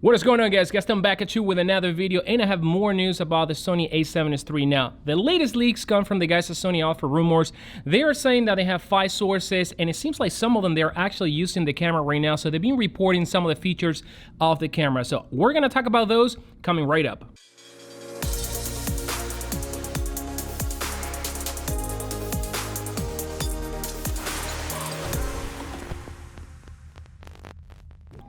What is going on, guys? I'm back at you with another video, and I have more news about the Sony A7S3. Now, the latest leaks come from the guys at Sony Alpha Rumors. They are saying that they have 5 sources, and it seems like some of them they're actually using the camera right now, so they've been reporting some of the features of the camera. So we're gonna talk about those coming right up.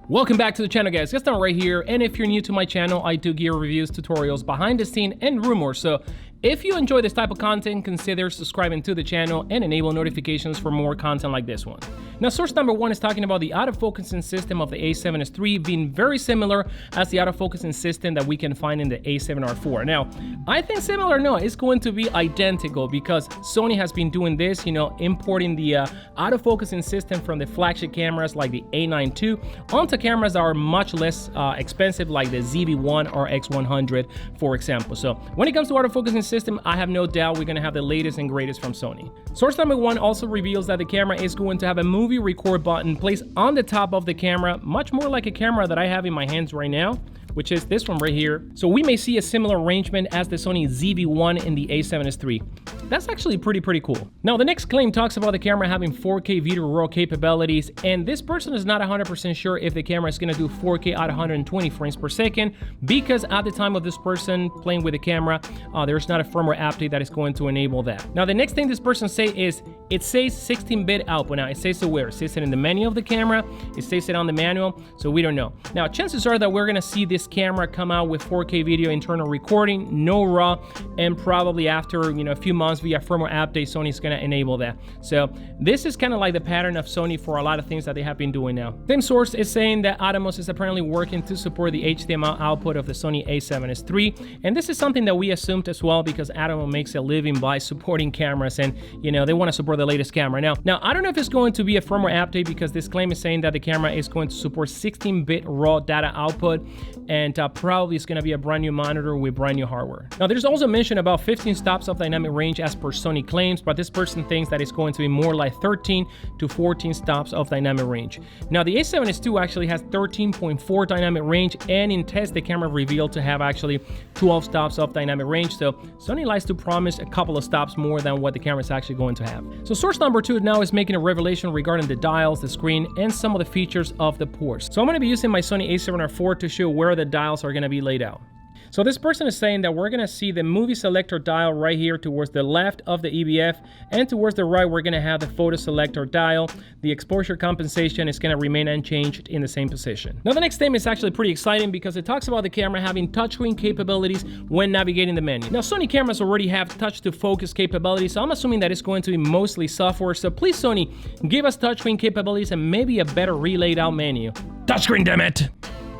Welcome back to the channel, guys. Gaston right here, and if you're new to my channel, I do gear reviews, tutorials, behind the scene, and rumors. So if you enjoy this type of content, consider subscribing to the channel and enable notifications for more content like this one. Now, source number 1 is talking about the autofocusing system of the A7S3 being very similar as the autofocusing system that we can find in the A7R4. Now, I think similar, no, it's going to be identical because Sony has been doing this, importing the autofocusing system from the flagship cameras like the A9 II onto cameras that are much less expensive, like the ZV-1 or X100, for example. So when it comes to autofocusing system, I have no doubt we're going to have the latest and greatest from Sony. Source number 1 also reveals that the camera is going to have a movie record button placed on the top of the camera, much more like a camera that I have in my hands right now, which is this one right here. So we may see a similar arrangement as the Sony ZV-1 in the A7S3. That's actually pretty cool. Now, the next claim talks about the camera having 4K video raw capabilities, and this person is not 100% sure if the camera is gonna do 4K at 120 frames per second, because at the time of this person playing with the camera, there's not a firmware update that is going to enable that. Now, the next thing this person say is, it says 16-bit output. Now, it says it where? It says it in the menu of the camera, it says it on the manual, so we don't know. Now, chances are that we're gonna see this camera come out with 4K video internal recording, no raw, and probably after a few months via firmware update, Sony's gonna enable that. So this is kind of like the pattern of Sony for a lot of things that they have been doing now. Same source is saying that Atomos is apparently working to support the HDMI output of the Sony A7S3, and this is something that we assumed as well because Atomos makes a living by supporting cameras, and they want to support the latest camera. Now I don't know if it's going to be a firmware update because this claim is saying that the camera is going to support 16-bit raw data output, and probably it's going to be a brand new monitor with brand new hardware. Now, there's also mention about 15 stops of dynamic range as per Sony claims, but this person thinks that it's going to be more like 13 to 14 stops of dynamic range. Now, the A7S2 actually has 13.4 dynamic range, and in test the camera revealed to have actually 12 stops of dynamic range, so Sony likes to promise a couple of stops more than what the camera is actually going to have. So source number 2 now is making a revelation regarding the dials, the screen, and some of the features of the ports. So I'm going to be using my Sony A7R4 to show where the dials are going to be laid out. So this person is saying that we're going to see the movie selector dial right here towards the left of the EBF, and towards the right we're going to have the photo selector dial. The exposure compensation is going to remain unchanged in the same position. Now, the next thing is actually pretty exciting because it talks about the camera having touchscreen capabilities when navigating the menu. Now, Sony cameras already have touch to focus capabilities, so I'm assuming that it's going to be mostly software. So please, Sony, give us touchscreen capabilities and maybe a better relayed out menu. Touchscreen, damn it!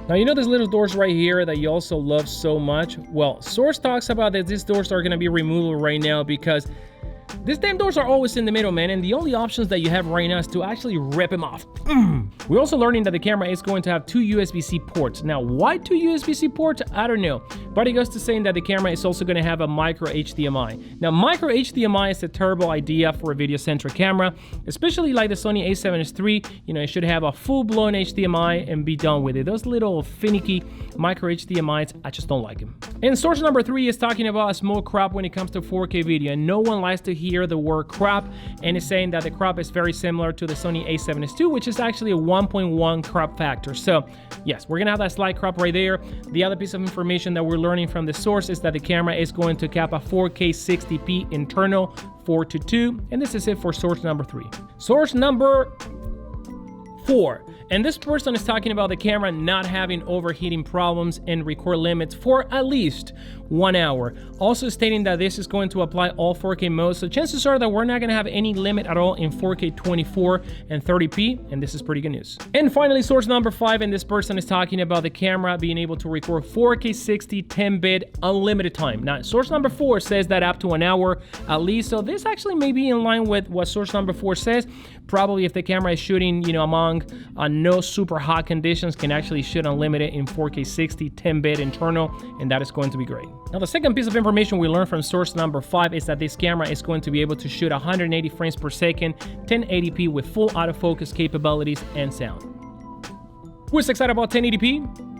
Now, these little doors right here that you also love so much? Well, source talks about that these doors are going to be removable right now because these damn doors are always in the middle, man, and the only options that you have right now is to actually rip them off. We're also learning that the camera is going to have 2 USB-C ports. Now, why 2 USB-C ports? I don't know, but it goes to saying that the camera is also going to have a micro HDMI. Now, micro HDMI is a terrible idea for a video-centric camera, especially like the Sony A7S3. It should have a full-blown HDMI and be done with it. Those little finicky micro HDMIs, I just don't like them. And source number 3 is talking about a small crop when it comes to 4K video, and no one likes to hear the word crop, and it's saying that the crop is very similar to the Sony A7S2, which is actually a 1.1 crop factor. So yes, we're gonna have that slight crop right there. The other piece of information that we're learning from the source is that the camera is going to cap a 4K 60p internal 4:2, and this is it for source number 3. Source number 4. And this person is talking about the camera not having overheating problems and record limits for at least 1 hour. Also stating that this is going to apply all 4K modes, so chances are that we're not going to have any limit at all in 4K 24 and 30p, and this is pretty good news. And finally, source number 5, and this person is talking about the camera being able to record 4K 60 10-bit unlimited time. Now, source number 4 says that up to 1 hour at least, so this actually may be in line with what source number 4 says. Probably if the camera is shooting, among no super hot conditions, can actually shoot unlimited in 4K 60 10-bit internal, and that is going to be great. Now, the second piece of information we learned from source number 5 is that this camera is going to be able to shoot 180 frames per second, 1080p with full autofocus capabilities and sound. Who's excited about 1080p?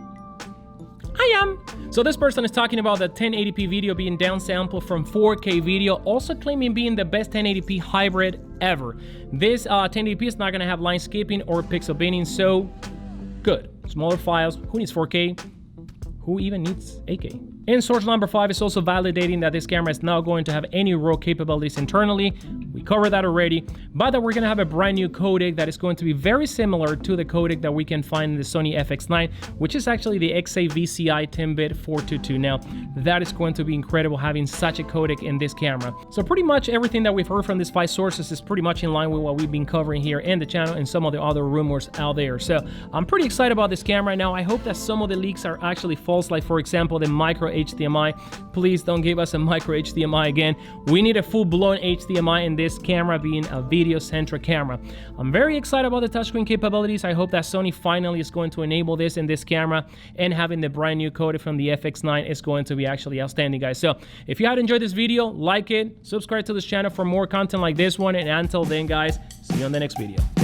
I am. So this person is talking about the 1080p video being downsampled from 4K video, also claiming being the best 1080p hybrid ever. This 1080p is not going to have line skipping or pixel binning, so good. Smaller files. Who needs 4K? Who even needs 8K? And source number 5 is also validating that this camera is not going to have any RAW capabilities internally. We covered that already, but that we're going to have a brand new codec that is going to be very similar to the codec that we can find in the Sony FX9, which is actually the XAVCI 10-bit 422. Now, that is going to be incredible having such a codec in this camera. So pretty much everything that we've heard from these 5 sources is pretty much in line with what we've been covering here in the channel and some of the other rumors out there. So I'm pretty excited about this camera. Now, I hope that some of the leaks are actually false, like for example, the micro HDMI. Please don't give us a micro HDMI again. We need a full-blown HDMI in this camera being a video-centric camera. I'm very excited about the touchscreen capabilities. I hope that Sony finally is going to enable this in this camera, and having the brand new codec from the FX9 is going to be actually outstanding, guys. So if you had enjoyed this video, like it, subscribe to this channel for more content like this one, and until then, guys, see you on the next video.